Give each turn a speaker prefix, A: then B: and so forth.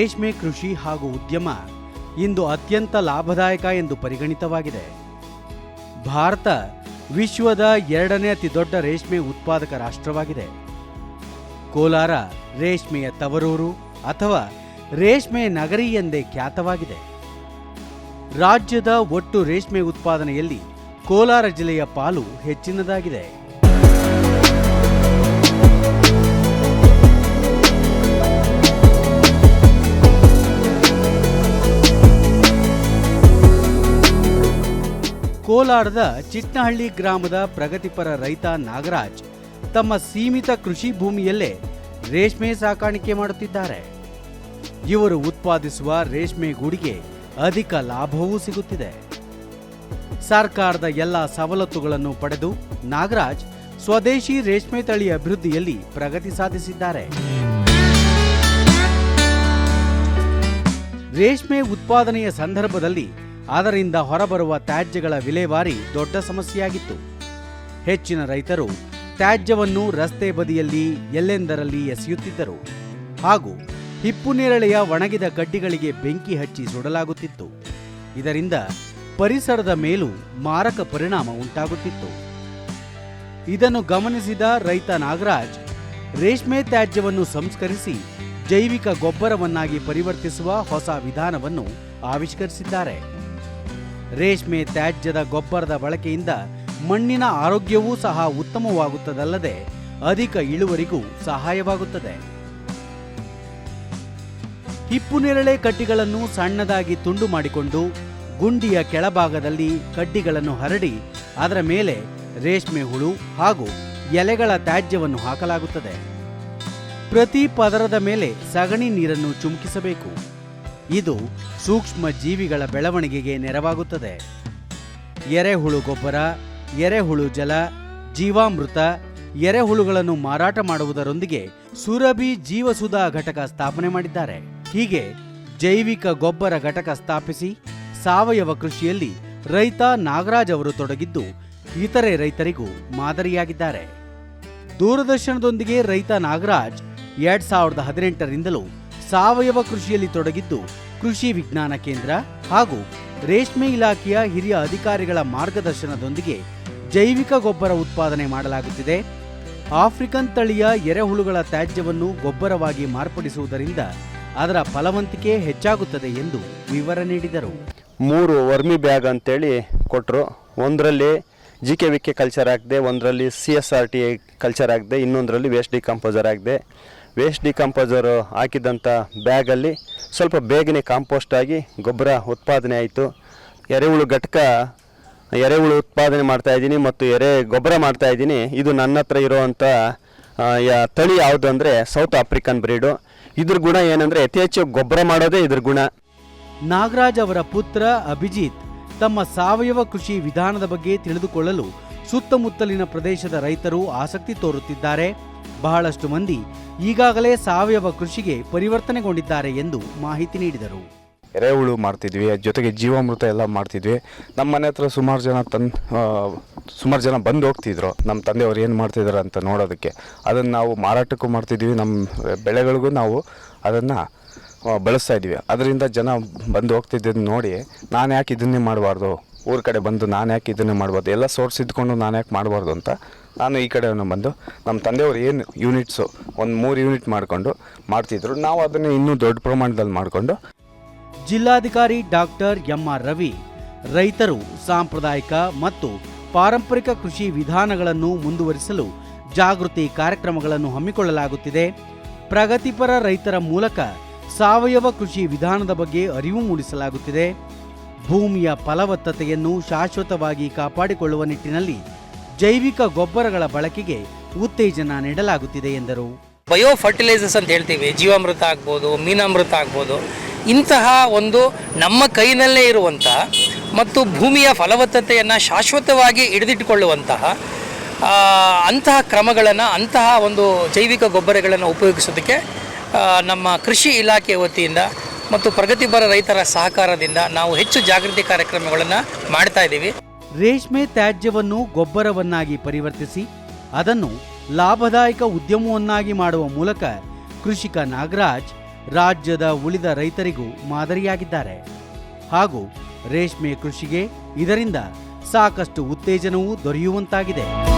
A: ರೇಷ್ಮೆ ಕೃಷಿ ಹಾಗೂ ಉದ್ಯಮ ಇಂದು ಅತ್ಯಂತ ಲಾಭದಾಯಕ ಎಂದು ಪರಿಗಣಿತವಾಗಿದೆ. ಭಾರತ ವಿಶ್ವದ 2ನೇ ಅತಿದೊಡ್ಡ ರೇಷ್ಮೆ ಉತ್ಪಾದಕ ರಾಷ್ಟ್ರವಾಗಿದೆ. ಕೋಲಾರ ರೇಷ್ಮೆಯ ತವರೂರು ಅಥವಾ ರೇಷ್ಮೆ ನಗರಿ ಎಂದೇ ಖ್ಯಾತವಾಗಿದೆ. ರಾಜ್ಯದ ಒಟ್ಟು ರೇಷ್ಮೆ ಉತ್ಪಾದನೆಯಲ್ಲಿ ಕೋಲಾರ ಜಿಲ್ಲೆಯ ಪಾಲು ಹೆಚ್ಚಿನದಾಗಿದೆ. ಕೋಲಾರದ ಚಿಟ್ನಹಳ್ಳಿ ಗ್ರಾಮದ ಪ್ರಗತಿಪರ ರೈತ ನಾಗರಾಜ್ ತಮ್ಮ ಸೀಮಿತ ಕೃಷಿ ಭೂಮಿಯಲ್ಲೇ ರೇಷ್ಮೆ ಸಾಕಾಣಿಕೆ ಮಾಡುತ್ತಿದ್ದಾರೆ. ಇವರು ಉತ್ಪಾದಿಸುವ ರೇಷ್ಮೆ ಗೂಡಿಗೆ ಅಧಿಕ ಲಾಭವೂ ಸಿಗುತ್ತಿದೆ. ಸರ್ಕಾರದ ಎಲ್ಲ ಸವಲತ್ತುಗಳನ್ನು ಪಡೆದು ನಾಗರಾಜ್ ಸ್ವದೇಶಿ ರೇಷ್ಮೆ ತಳಿ ಅಭಿವೃದ್ಧಿಯಲ್ಲಿ ಪ್ರಗತಿ ಸಾಧಿಸಿದ್ದಾರೆ. ರೇಷ್ಮೆ ಉತ್ಪಾದನೆಯ ಸಂದರ್ಭದಲ್ಲಿ ಅದರಿಂದ ಹೊರಬರುವ ತ್ಯಾಜ್ಯಗಳ ವಿಲೇವಾರಿ ದೊಡ್ಡ ಸಮಸ್ಯೆಯಾಗಿತ್ತು. ಹೆಚ್ಚಿನ ರೈತರು ತ್ಯಾಜ್ಯವನ್ನು ರಸ್ತೆ ಬದಿಯಲ್ಲಿ ಎಲ್ಲೆಂದರಲ್ಲಿ ಎಸೆಯುತ್ತಿದ್ದರು ಹಾಗೂ ಹಿಪ್ಪುನೇರಳೆಯ ಒಣಗಿದ ಕಡ್ಡಿಗಳಿಗೆ ಬೆಂಕಿ ಹಚ್ಚಿ ಸುಡಲಾಗುತ್ತಿತ್ತು. ಇದರಿಂದ ಪರಿಸರದ ಮೇಲೂ ಮಾರಕ ಪರಿಣಾಮ ಉಂಟಾಗುತ್ತಿತ್ತು. ಇದನ್ನು ಗಮನಿಸಿದ ರೈತ ನಾಗರಾಜ್ ರೇಷ್ಮೆ ತ್ಯಾಜ್ಯವನ್ನು ಸಂಸ್ಕರಿಸಿ ಜೈವಿಕ ಗೊಬ್ಬರವನ್ನಾಗಿ ಪರಿವರ್ತಿಸುವ ಹೊಸ ವಿಧಾನವನ್ನು ಆವಿಷ್ಕರಿಸಿದ್ದಾರೆ. ರೇಷ್ಮೆ ತ್ಯಾಜ್ಯದ ಗೊಬ್ಬರದ ಬಳಕೆಯಿಂದ ಮಣ್ಣಿನ ಆರೋಗ್ಯವೂ ಸಹ ಉತ್ತಮವಾಗುತ್ತದಲ್ಲದೆ ಅಧಿಕ ಇಳುವರಿಗೂ ಸಹಾಯವಾಗುತ್ತದೆ. ಹಿಪ್ಪುನೇರಳೆ ಕಡ್ಡಿಗಳನ್ನು ಸಣ್ಣದಾಗಿ ತುಂಡು ಮಾಡಿಕೊಂಡು ಗುಂಡಿಯ ಕೆಳಭಾಗದಲ್ಲಿ ಕಡ್ಡಿಗಳನ್ನು ಹರಡಿ ಅದರ ಮೇಲೆ ರೇಷ್ಮೆ ಹುಳು ಹಾಗೂ ಎಲೆಗಳ ತ್ಯಾಜ್ಯವನ್ನು ಹಾಕಲಾಗುತ್ತದೆ. ಪ್ರತಿ ಪದರದ ಮೇಲೆ ಸಗಣಿ ನೀರನ್ನು ಚಿಮುಕಿಸಬೇಕು. ಇದು ಸೂಕ್ಷ್ಮ ಜೀವಿಗಳ ಬೆಳವಣಿಗೆಗೆ ನೆರವಾಗುತ್ತದೆ. ಎರೆಹುಳು ಗೊಬ್ಬರ, ಎರೆಹುಳು ಜಲ, ಜೀವಾಮೃತ, ಎರೆಹುಳುಗಳನ್ನು ಮಾರಾಟ ಮಾಡುವುದರೊಂದಿಗೆ ಸುರಭಿ ಜೀವಸುಧಾ ಘಟಕ ಸ್ಥಾಪನೆ ಮಾಡಿದ್ದಾರೆ. ಹೀಗೆ ಜೈವಿಕ ಗೊಬ್ಬರ ಘಟಕ ಸ್ಥಾಪಿಸಿ ಸಾವಯವ ಕೃಷಿಯಲ್ಲಿ ರೈತ ನಾಗರಾಜ್ ಅವರು ತೊಡಗಿದ್ದು ಇತರೆ ರೈತರಿಗೂ ಮಾದರಿಯಾಗಿದ್ದಾರೆ. ದೂರದರ್ಶನದೊಂದಿಗೆ ರೈತ ನಾಗರಾಜ್ 2018ರಿಂದಲೂ ಸಾವಯವ ಕೃಷಿಯಲ್ಲಿ ತೊಡಗಿದ್ದು ಕೃಷಿ ವಿಜ್ಞಾನ ಕೇಂದ್ರ ಹಾಗೂ ರೇಷ್ಮೆ ಇಲಾಖೆಯ ಹಿರಿಯ ಅಧಿಕಾರಿಗಳ ಮಾರ್ಗದರ್ಶನದೊಂದಿಗೆ ಜೈವಿಕ ಗೊಬ್ಬರ ಉತ್ಪಾದನೆ ಮಾಡಲಾಗುತ್ತಿದೆ. ಆಫ್ರಿಕನ್ ತಳಿಯ ಎರೆಹುಳುಗಳ ತ್ಯಾಜ್ಯವನ್ನು ಗೊಬ್ಬರವಾಗಿ ಮಾರ್ಪಡಿಸುವುದರಿಂದ ಅದರ ಫಲವಂತಿಕೆ ಹೆಚ್ಚಾಗುತ್ತದೆ ಎಂದು ವಿವರ ನೀಡಿದರು.
B: 3 ವರ್ಮಿ ಬ್ಯಾಗ್ ಅಂತೇಳಿ ಕೊಟ್ಟರು. ಒಂದರಲ್ಲಿ GKVK ಕಲ್ಚರ್ ಹಾಕಿದೆ, ಒಂದರಲ್ಲಿ CSRT ಕಲ್ಚರ್ ಹಾಕಿದೆ, ಇನ್ನೊಂದರಲ್ಲಿ ವೇಸ್ಟ್ ಡಿಕಂಪೋಸರ್ ಹಾಕಿದೆ. ವೇಸ್ಟ್ ಡಿಕಂಪೋಸರು ಹಾಕಿದಂಥ ಬ್ಯಾಗಲ್ಲಿ ಸ್ವಲ್ಪ ಬೇಗನೆ ಕಾಂಪೋಸ್ಟ್ ಆಗಿ ಗೊಬ್ಬರ ಉತ್ಪಾದನೆ ಆಯಿತು. ಎರೆಹುಳು ಘಟಕ ಎರೆಹುಳು ಉತ್ಪಾದನೆ ಮಾಡ್ತಾಯಿದ್ದೀನಿ ಮತ್ತು ಎರೆ ಗೊಬ್ಬರ ಮಾಡ್ತಾಯಿದ್ದೀನಿ. ಇದು ನನ್ನ ಹತ್ರ ಇರೋವಂಥ ತಳಿ ಯಾವುದು ಅಂದರೆ ಸೌತ್ ಆಫ್ರಿಕನ್ ಬ್ರೀಡು. ಇದ್ರ ಗುಣ ಏನಂದರೆ ಅತಿ ಹೆಚ್ಚು ಗೊಬ್ಬರ ಮಾಡೋದೇ ಇದ್ರ ಗುಣ.
A: ನಾಗರಾಜ್ ಅವರ ಪುತ್ರ ಅಭಿಜಿತ್ ತಮ್ಮ ಸಾವಯವ ಕೃಷಿ ವಿಧಾನದ ಬಗ್ಗೆ ತಿಳಿದುಕೊಳ್ಳಲು ಸುತ್ತಮುತ್ತಲಿನ ಪ್ರದೇಶದ ರೈತರು ಆಸಕ್ತಿ ತೋರುತ್ತಿದ್ದಾರೆ. ಬಹಳಷ್ಟು ಮಂದಿ ಈಗಾಗಲೇ ಸಾವಯವ ಕೃಷಿಗೆ ಪರಿವರ್ತನೆಗೊಂಡಿದ್ದಾರೆ ಎಂದು ಮಾಹಿತಿ ನೀಡಿದರು.
C: ಎರೆಹುಳು ಮಾಡ್ತಿದ್ವಿ, ಜೊತೆಗೆ ಜೀವಾಮೃತ ಎಲ್ಲ ಮಾಡ್ತಿದ್ವಿ. ನಮ್ಮ ಮನೆ ಹತ್ರ ಸುಮಾರು ಜನ ಬಂದು ಹೋಗ್ತಿದ್ರು ನಮ್ಮ ತಂದೆಯವರು ಏನು ಮಾಡ್ತಿದ್ದಾರೆ ಅಂತ ನೋಡೋದಕ್ಕೆ. ಅದನ್ನು ನಾವು ಮಾರಾಟಕ್ಕೂ ಮಾಡ್ತಿದ್ವಿ, ನಮ್ಮ ಬೆಳೆಗಳಿಗೂ ನಾವು ಅದನ್ನು ಬಳಸ್ತಾ ಇದ್ವಿ. ಅದರಿಂದ ಜನ ಬಂದು ಹೋಗ್ತಿದ್ದನ್ನು ನೋಡಿ ನಾನು ಯಾಕೆ ಇದನ್ನೇ ಮಾಡಬಾರ್ದು, ಊರ ಕಡೆ ಬಂದು ನಾನು ಯಾಕೆ ಇದನ್ನೇ ಮಾಡಬಾರ್ದು, ಎಲ್ಲ ಸೋರ್ಸ್ ಇದ್ಕೊಂಡು ನಾನು ಯಾಕೆ ಮಾಡಬಾರ್ದು ಅಂತ ನಾನು ಈ ಕಡೆ ಬಂದು ನಮ್ಮ ತಂದೆಯವರು ಏನು ಯೂನಿಟ್ಸು ಒಂದು 3 ಯೂನಿಟ್ ಮಾಡಿಕೊಂಡು ಮಾಡ್ತಿದ್ರು. ನಾವು ಅದನ್ನು ಇನ್ನೂ ದೊಡ್ಡ ಪ್ರಮಾಣದಲ್ಲಿ ಮಾಡಿಕೊಂಡು.
A: ಜಿಲ್ಲಾಧಿಕಾರಿ ಡಾಕ್ಟರ್ MR ರವಿ ರೈತರು ಸಾಂಪ್ರದಾಯಿಕ ಮತ್ತು ಪಾರಂಪರಿಕ ಕೃಷಿ ವಿಧಾನಗಳನ್ನು ಮುಂದುವರಿಸಲು ಜಾಗೃತಿ ಕಾರ್ಯಕ್ರಮಗಳನ್ನು ಹಮ್ಮಿಕೊಳ್ಳಲಾಗುತ್ತಿದೆ. ಪ್ರಗತಿಪರ ರೈತರ ಮೂಲಕ ಸಾವಯವ ಕೃಷಿ ವಿಧಾನದ ಬಗ್ಗೆ ಅರಿವು ಮೂಡಿಸಲಾಗುತ್ತಿದೆ. ಭೂಮಿಯ ಫಲವತ್ತತೆಯನ್ನು ಶಾಶ್ವತವಾಗಿ ಕಾಪಾಡಿಕೊಳ್ಳುವ ನಿಟ್ಟಿನಲ್ಲಿ ಜೈವಿಕ ಗೊಬ್ಬರಗಳ ಬಳಕೆಗೆ ಉತ್ತೇಜನ ನೀಡಲಾಗುತ್ತಿದೆ ಎಂದರು.
D: ಬಯೋ ಫರ್ಟಿಲೈಸರ್ಸ್ ಅಂತ ಹೇಳ್ತೀವಿ, ಜೀವಾಮೃತ ಆಗ್ಬೋದು, ಮೀನಾಮೃತ ಆಗ್ಬೋದು. ಇಂತಹ ಒಂದು ನಮ್ಮ ಕೈನಲ್ಲೇ ಇರುವಂಥ ಮತ್ತು ಭೂಮಿಯ ಫಲವತ್ತತೆಯನ್ನು ಶಾಶ್ವತವಾಗಿ ಹಿಡಿದಿಟ್ಟುಕೊಳ್ಳುವಂತಹ ಅಂತಹ ಕ್ರಮಗಳನ್ನು, ಅಂತಹ ಒಂದು ಜೈವಿಕ ಗೊಬ್ಬರಗಳನ್ನು ಉಪಯೋಗಿಸೋದಕ್ಕೆ ನಮ್ಮ ಕೃಷಿ ಇಲಾಖೆ ವತಿಯಿಂದ ಮತ್ತು ಪ್ರಗತಿಪರ ರೈತರ ಸಹಕಾರದಿಂದ ನಾವು ಹೆಚ್ಚು ಜಾಗೃತಿ ಕಾರ್ಯಕ್ರಮಗಳನ್ನು ಮಾಡ್ತಾ ಇದ್ದೀವಿ.
A: ರೇಷ್ಮೆ ತ್ಯಾಜ್ಯವನ್ನು ಗೊಬ್ಬರವನ್ನಾಗಿ ಪರಿವರ್ತಿಸಿ ಅದನ್ನು ಲಾಭದಾಯಕ ಉದ್ಯಮವನ್ನಾಗಿ ಮಾಡುವ ಮೂಲಕ ಕೃಷಿಕ ನಾಗರಾಜ್ ರಾಜ್ಯದ ಉಳಿದ ರೈತರಿಗೂ ಮಾದರಿಯಾಗಿದ್ದಾರೆ. ಹಾಗೂ ರೇಷ್ಮೆ ಕೃಷಿಗೆ ಇದರಿಂದ ಸಾಕಷ್ಟು ಉತ್ತೇಜನವೂ ದೊರೆಯುವಂತಾಗಿದೆ.